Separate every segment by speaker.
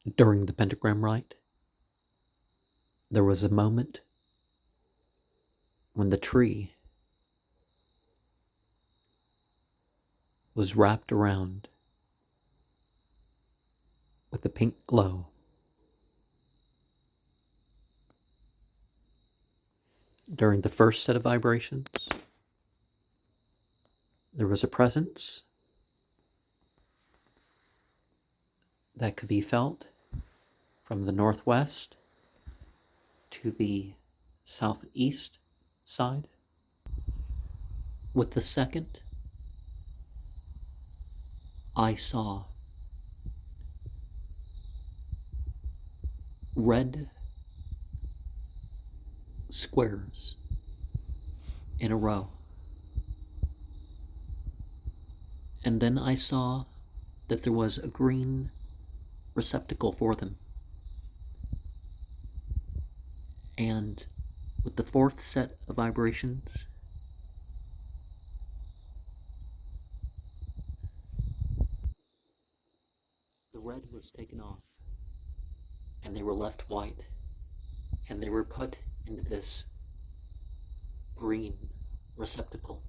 Speaker 1: During the pentagram rite, there was a moment when the tree was wrapped around with a pink glow. During the first set of vibrations, there was a presence that could be felt from the northwest to the southeast side. With the second, I saw red squares in a row. And then I saw that there was a green receptacle for them. And with the fourth set of vibrations, the red was taken off, and they were left white, and they were put into this green receptacle.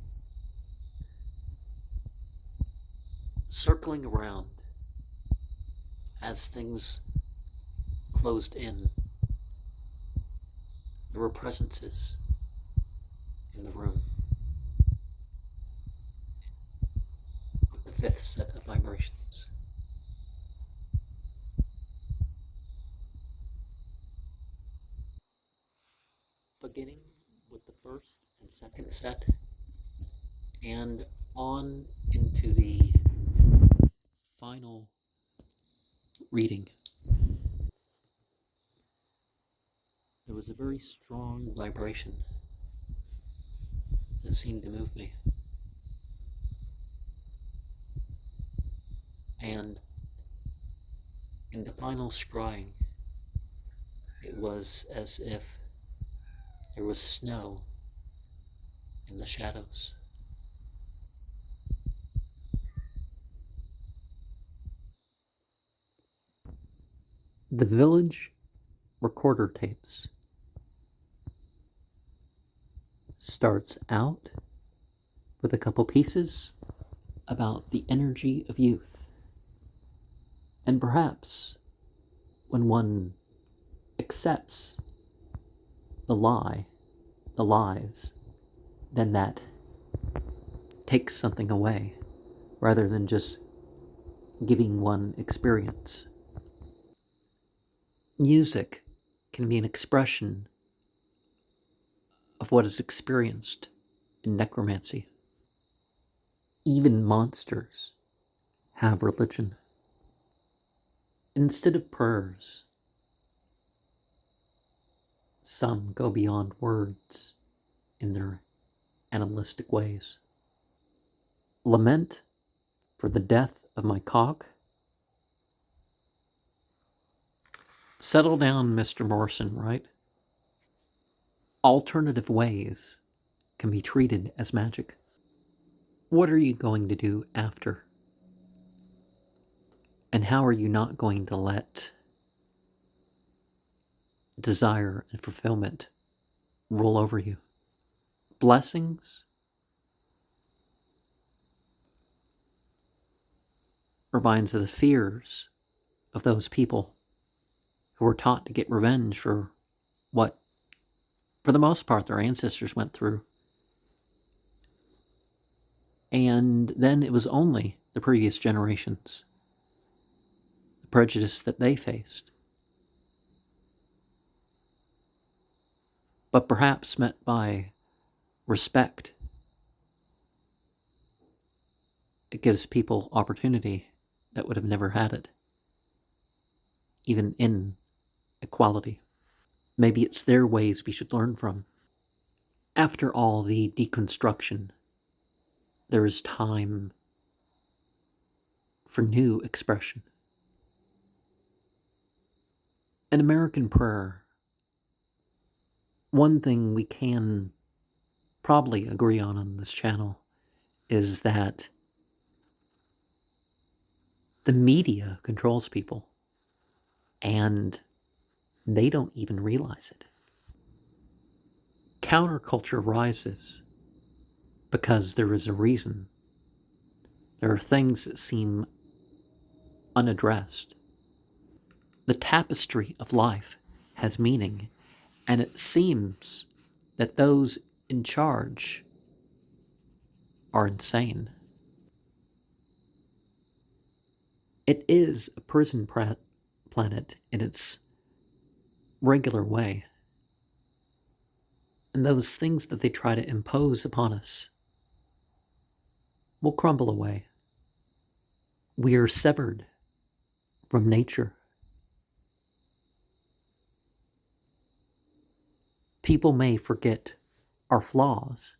Speaker 1: Circling around as things closed in, there were presences in the room. With the fifth set of vibrations. Beginning with the first and second set, and on into the final reading, there was a very strong vibration that seemed to move me. And in the final scrying, it was as if there was snow in the shadows. The village recorder tapes starts out with a couple pieces about the energy of youth. And perhaps when one accepts the lies, then that takes something away rather than just giving one experience. Music can be an expression of what is experienced in necromancy. Even monsters have religion. Instead of prayers, some go beyond words in their animalistic ways. Lament for the death of my cock. Settle down, Mr. Morrison, right? Alternative ways can be treated as magic. What are you going to do after? And how are you not going to let desire and fulfillment roll over you? Blessings reminds of the fears of those people who were taught to get revenge for what, for the most part, their ancestors went through. And then it was only the previous generations, the prejudice that they faced. But perhaps met by respect. It gives people opportunity that would have never had it, even in equality. Maybe it's their ways we should learn from. After all the deconstruction, there is time for new expression. An American prayer, one thing we can probably agree on this channel is that the media controls people. and they don't even realize it. Counterculture rises because there is a reason. There are things that seem unaddressed. The tapestry of life has meaning, and it seems that those in charge are insane. It is a prison planet in its regular way. And those things that they try to impose upon us will crumble away. We are severed from nature. People may forget our flaws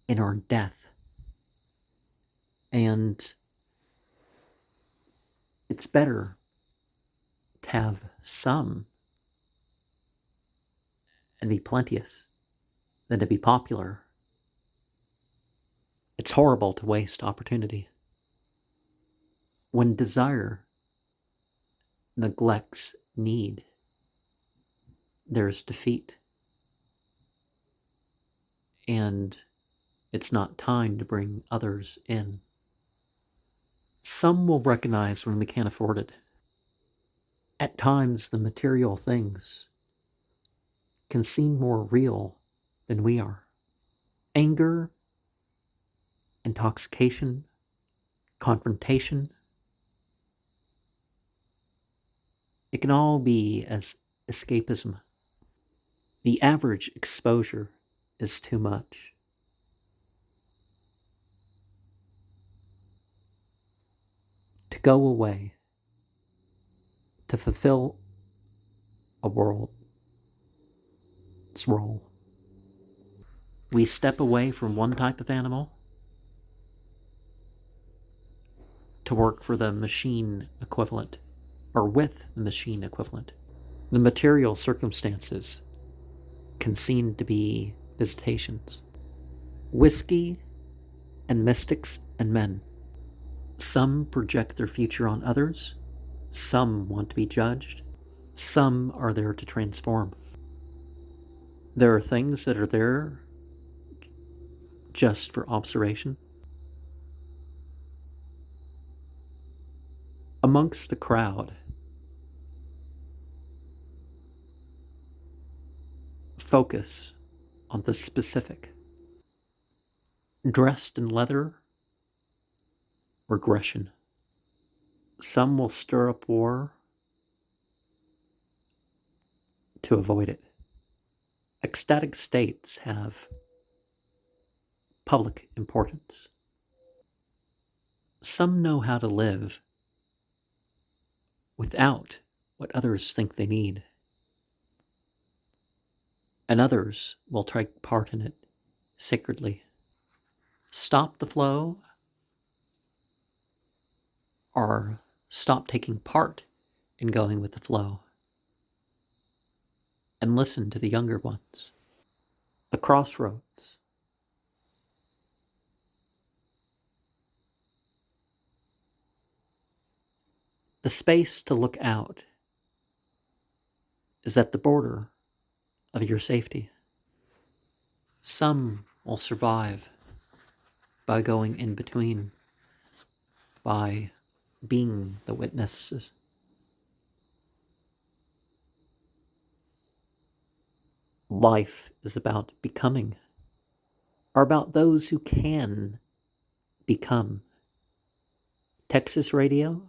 Speaker 1: in our death. And it's better to have some and be plenteous than to be popular. It's horrible to waste opportunity. When desire neglects need, there's defeat. And it's not time to bring others in. Some will recognize when we can't afford it. At times, the material things can seem more real than we are. Anger, intoxication, confrontation, it can all be as escapism. The average exposure is too much. To go away, to fulfill a world's role. We step away from one type of animal to work for the machine equivalent, or with the machine equivalent. The material circumstances can seem to be visitations. Whiskey and mystics and men. Some project their future on others. Some want to be judged. Some are there to transform. There are things that are there just for observation. Amongst the crowd, focus on the specific. Dressed in leather, regression. Some will stir up war to avoid it. Ecstatic states have public importance. Some know how to live without what others think they need. And others will take part in it sacredly. Stop the flow or stop taking part in going with the flow. And listen to the younger ones. The crossroads. The space to look out is at the border of your safety. Some will survive by going in between, by being the witnesses. Life is about becoming, or about those who can become. Texas radio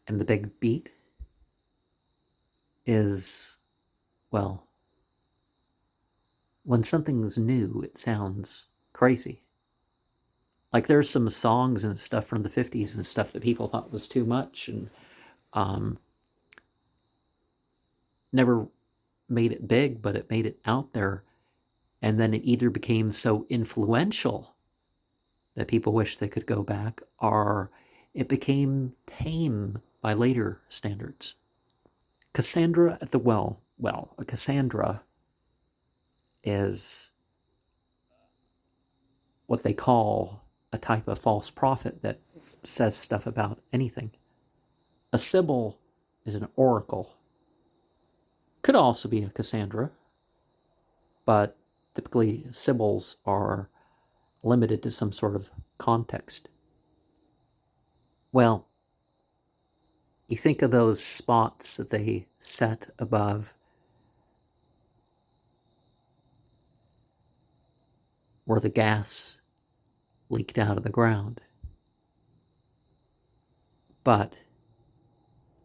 Speaker 1: and the big beat is, well, when something's new, it sounds crazy. Like there's some songs and stuff from the 50s and stuff that people thought was too much and never made it big, but it made it out there. And then it either became so influential that people wish they could go back, or it became tame by later standards. Cassandra at the well. Well, a Cassandra is what they call a type of false prophet that says stuff about anything. A Sibyl is an oracle. Could also be a Cassandra, but typically symbols are limited to some sort of context. Well, you think of those spots that they set above where the gas leaked out of the ground. But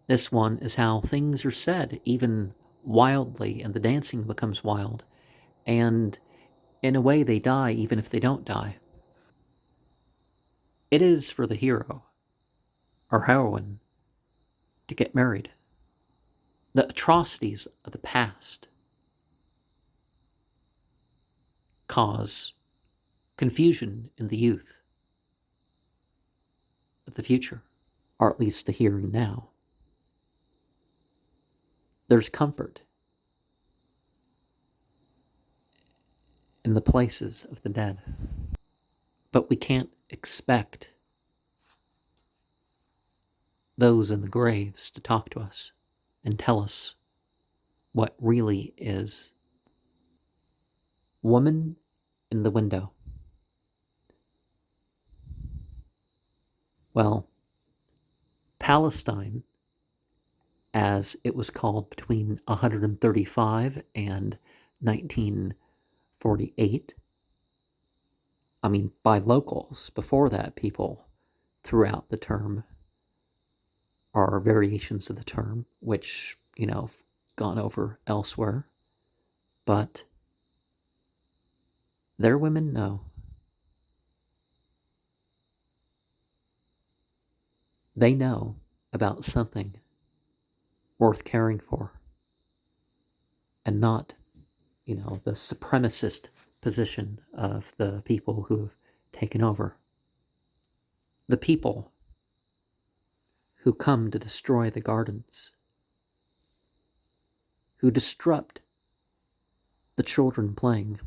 Speaker 1: this one is how things are said, even wildly, and the dancing becomes wild. And in a way, they die even if they don't die. It is for the hero or heroine to get married. The atrocities of the past cause confusion in the youth of the future, or at least the here and now. There's comfort in the places of the dead. But we can't expect those in the graves to talk to us and tell us what really is. Woman in the window. Well, Palestine, as it was called between 135 and 1948, by locals. Before that, people threw out the term, or variations of the term, which, gone over elsewhere. But their women know. They know about something worth caring for, and not, the supremacist position of the people who have taken over. The people who come to destroy the gardens, who disrupt the children playing.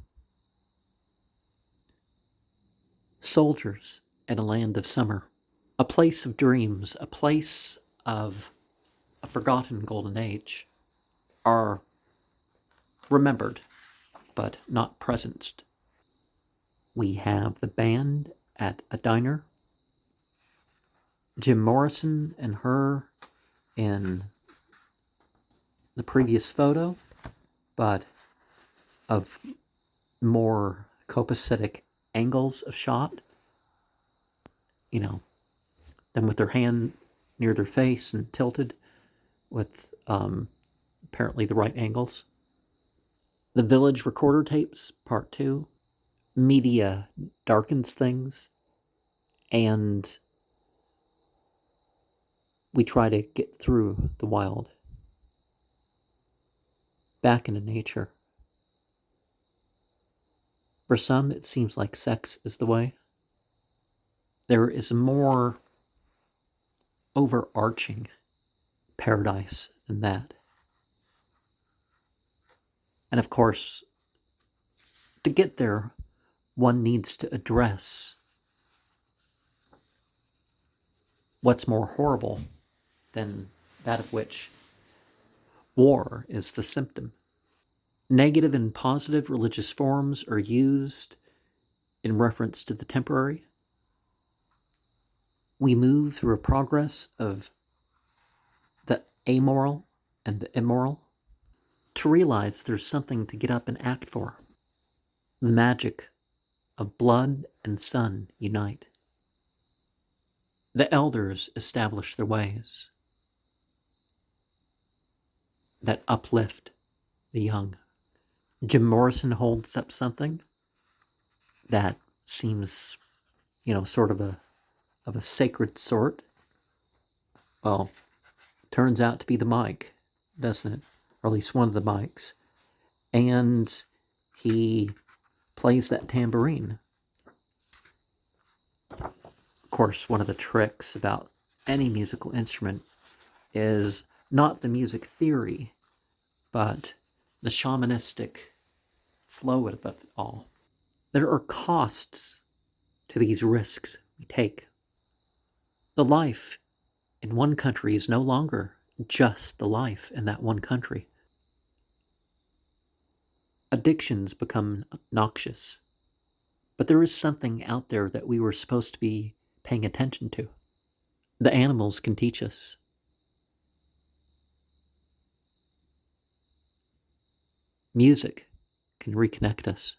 Speaker 1: Soldiers in a land of summer, a place of dreams, a place of a forgotten golden age, are remembered but not presenced. We have the band at a diner, Jim Morrison and her in the previous photo, but of more copacetic angles of shot, them with their hand near their face and tilted with apparently the right angles. The Village Recorder Tapes, Part 2. Media darkens things, and we try to get through the wild, back into nature. For some, it seems like sex is the way. There is a more overarching paradise than that. And of course, to get there, one needs to address what's more horrible than that of which war is the symptom. Negative and positive religious forms are used in reference to the temporary. We move through a progress of the amoral and the immoral to realize there's something to get up and act for. The magic of blood and sun unite. The elders establish their ways that uplift the young. Jim Morrison holds up something that seems, sort of a sacred sort. Well, turns out to be the mic, doesn't it? Or at least one of the mics. And he plays that tambourine. Of course, one of the tricks about any musical instrument is not the music theory, but the shamanistic flow of it all. There are costs to these risks we take. The life in one country is no longer just the life in that one country. Addictions become noxious, but there is something out there that we were supposed to be paying attention to. The animals can teach us. Music can reconnect us.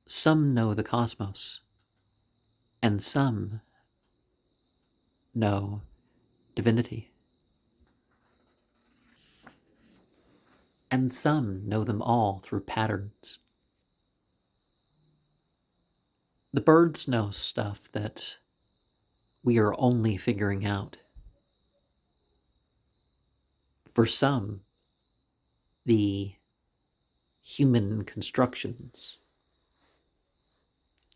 Speaker 1: Some know the cosmos, and some know divinity, and some know them all through patterns. The birds know stuff that we are only figuring out. For some, the human constructions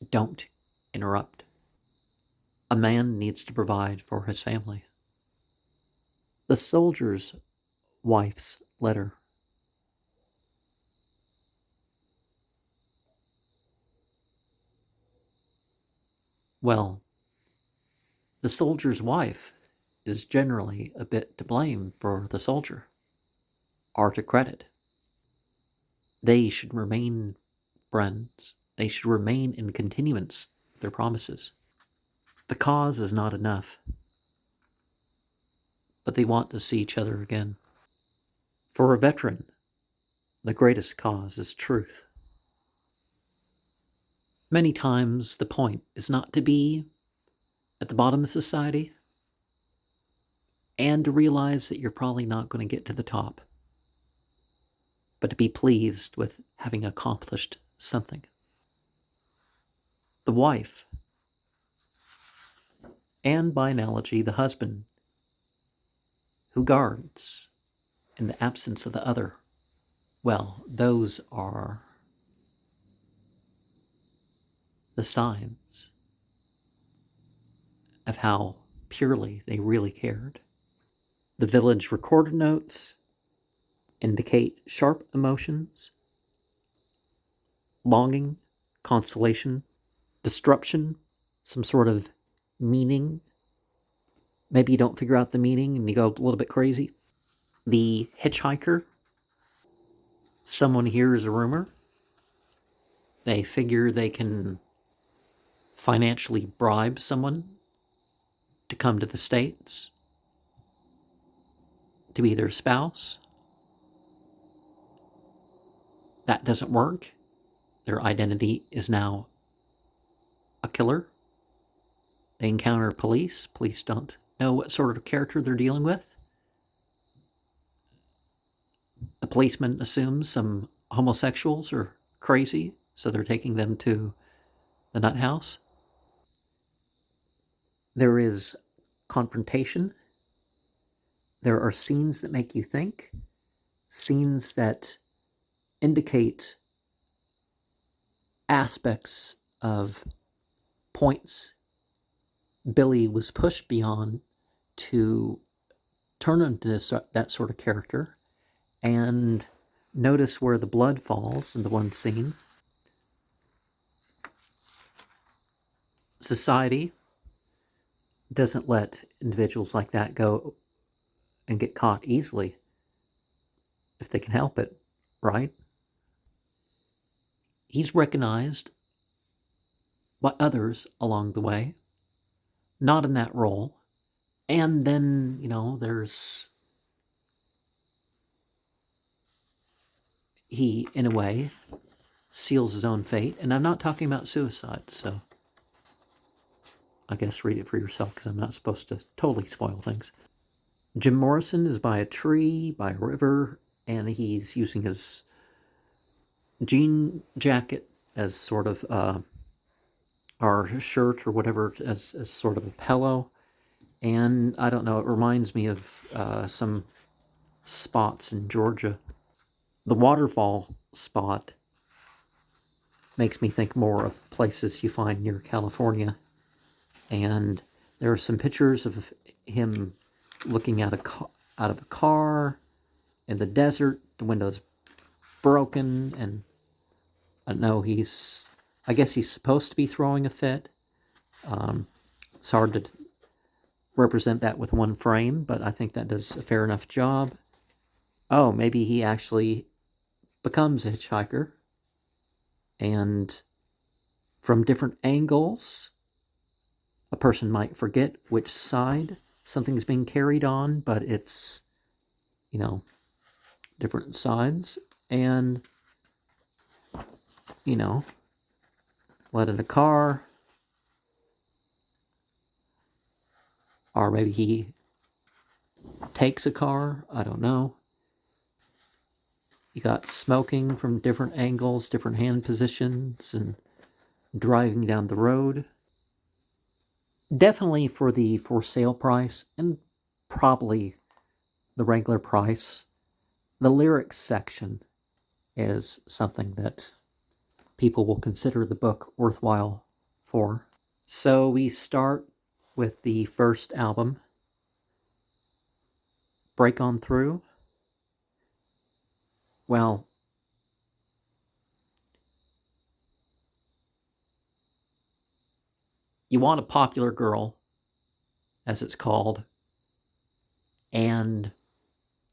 Speaker 1: don't interrupt. A man needs to provide for his family. The soldier's wife's letter. Well, the soldier's wife is generally a bit to blame for the soldier, or to credit. They should remain friends. They should remain in continuance of their promises. The cause is not enough, but they want to see each other again. For a veteran, the greatest cause is truth. Many times the point is not to be at the bottom of society and to realize that you're probably not going to get to the top, but to be pleased with having accomplished something. The wife, and by analogy, the husband, who guards in the absence of the other, well, those are the signs of how purely they really cared. The village recorder notes indicate sharp emotions, longing, consolation, disruption, some sort of meaning. Maybe you don't figure out the meaning and you go a little bit crazy. The hitchhiker, someone hears a rumor. They figure they can financially bribe someone to come to the States to be their spouse. That doesn't work. Their identity is now a killer. They encounter police. Police don't know what sort of character they're dealing with. The policeman assumes some homosexuals are crazy, so they're taking them to the nut house. There is confrontation. There are scenes that make you think, scenes that indicate aspects of points Billy was pushed beyond to turn into that sort of character. And notice where the blood falls in the one scene. Society doesn't let individuals like that go and get caught easily if they can help it, right? He's recognized by others along the way, not in that role. And then, there's he, in a way, seals his own fate. And I'm not talking about suicide, so I guess read it for yourself because I'm not supposed to totally spoil things. Jim Morrison is by a tree, by a river, and he's using his jean jacket as sort of our shirt or whatever as sort of a pillow. And I don't know, it reminds me of some spots in Georgia. The waterfall spot makes me think more of places you find near California. And there are some pictures of him looking out of a car in the desert. The window's broken, and I know I guess he's supposed to be throwing a fit. It's hard to represent that with one frame, but I think that does a fair enough job. Oh, maybe he actually becomes a hitchhiker, and from different angles, a person might forget which side something's being carried on, but it's, different sides, and, let in a car, or maybe he takes a car, I don't know. You got smoking from different angles, different hand positions, and driving down the road. Definitely for the for sale price, and probably the regular price, the lyrics section is something that people will consider the book worthwhile for. So we start with the first album, Break On Through. Well, you want a popular girl, as it's called, and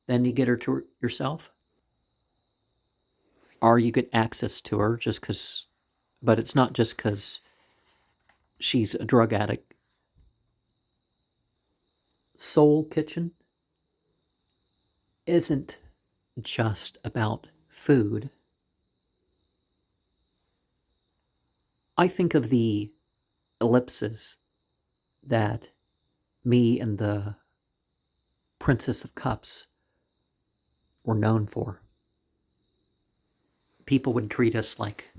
Speaker 1: then you get her to yourself. Or you get access to her just because, but it's not just because she's a drug addict. Soul Kitchen isn't just about food. I think of the ellipses that me and the Princess of Cups were known for. People would treat us like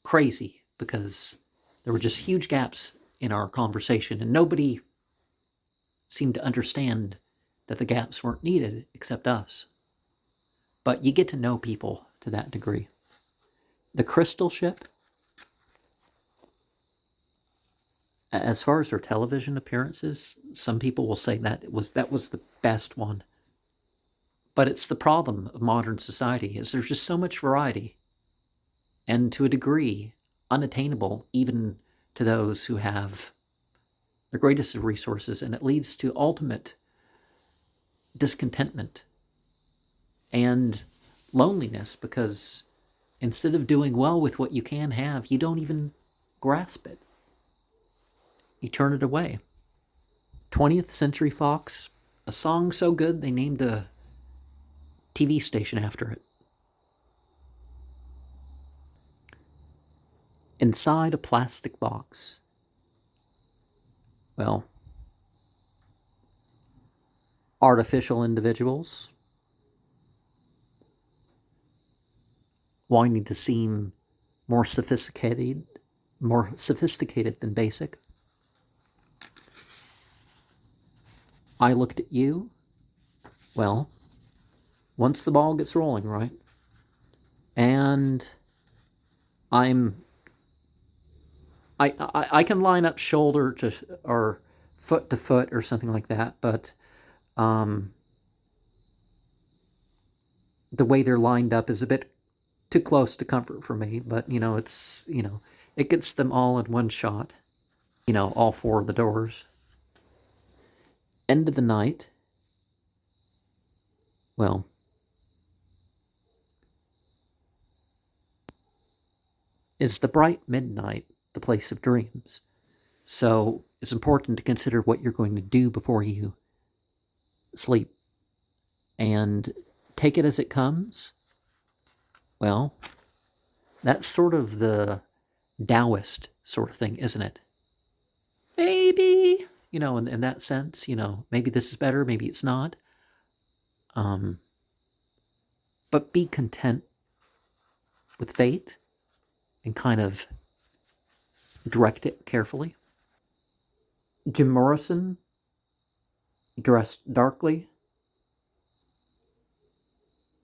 Speaker 1: crazy because there were just huge gaps in our conversation, and nobody seemed to understand that the gaps weren't needed except us. But you get to know people to that degree. The Crystal Ship, as far as her television appearances, some people will say that was the best one. But it's the problem of modern society, is there's just so much variety, and to a degree unattainable even to those who have the greatest of resources, and it leads to ultimate discontentment and loneliness, because instead of doing well with what you can have, you don't even grasp it. You turn it away. 20th Century Fox, a song so good they named a TV station after it. Inside a Plastic Box. Well, artificial individuals wanting to seem more sophisticated than basic. I Looked at You. Well, once the ball gets rolling, right? And I can line up shoulder to or foot to foot or something like that, but the way they're lined up is a bit too close to comfort for me. But it's it gets them all in one shot. All four of the doors. End of the Night. Well, is the bright midnight the place of dreams? So it's important to consider what you're going to do before you sleep and take it as it comes. Well, that's sort of the Taoist sort of thing, isn't it? Maybe, in that sense, maybe this is better, maybe it's not. But be content with fate and kind of direct it carefully. Jim Morrison, dressed darkly,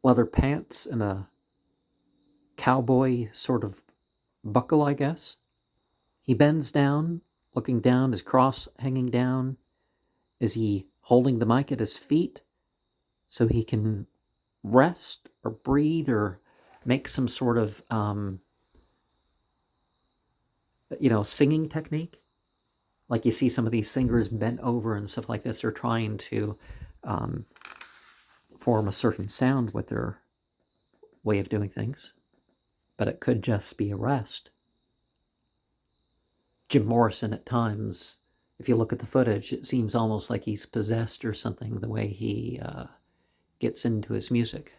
Speaker 1: leather pants and a cowboy sort of buckle, I guess. He bends down, looking down, his cross hanging down. Is he holding the mic at his feet so he can rest or breathe or make some sort of, singing technique? Like you see some of these singers bent over and stuff like this. They're trying to form a certain sound with their way of doing things. But it could just be a rest. Jim Morrison, at times, if you look at the footage, it seems almost like he's possessed or something, the way he gets into his music.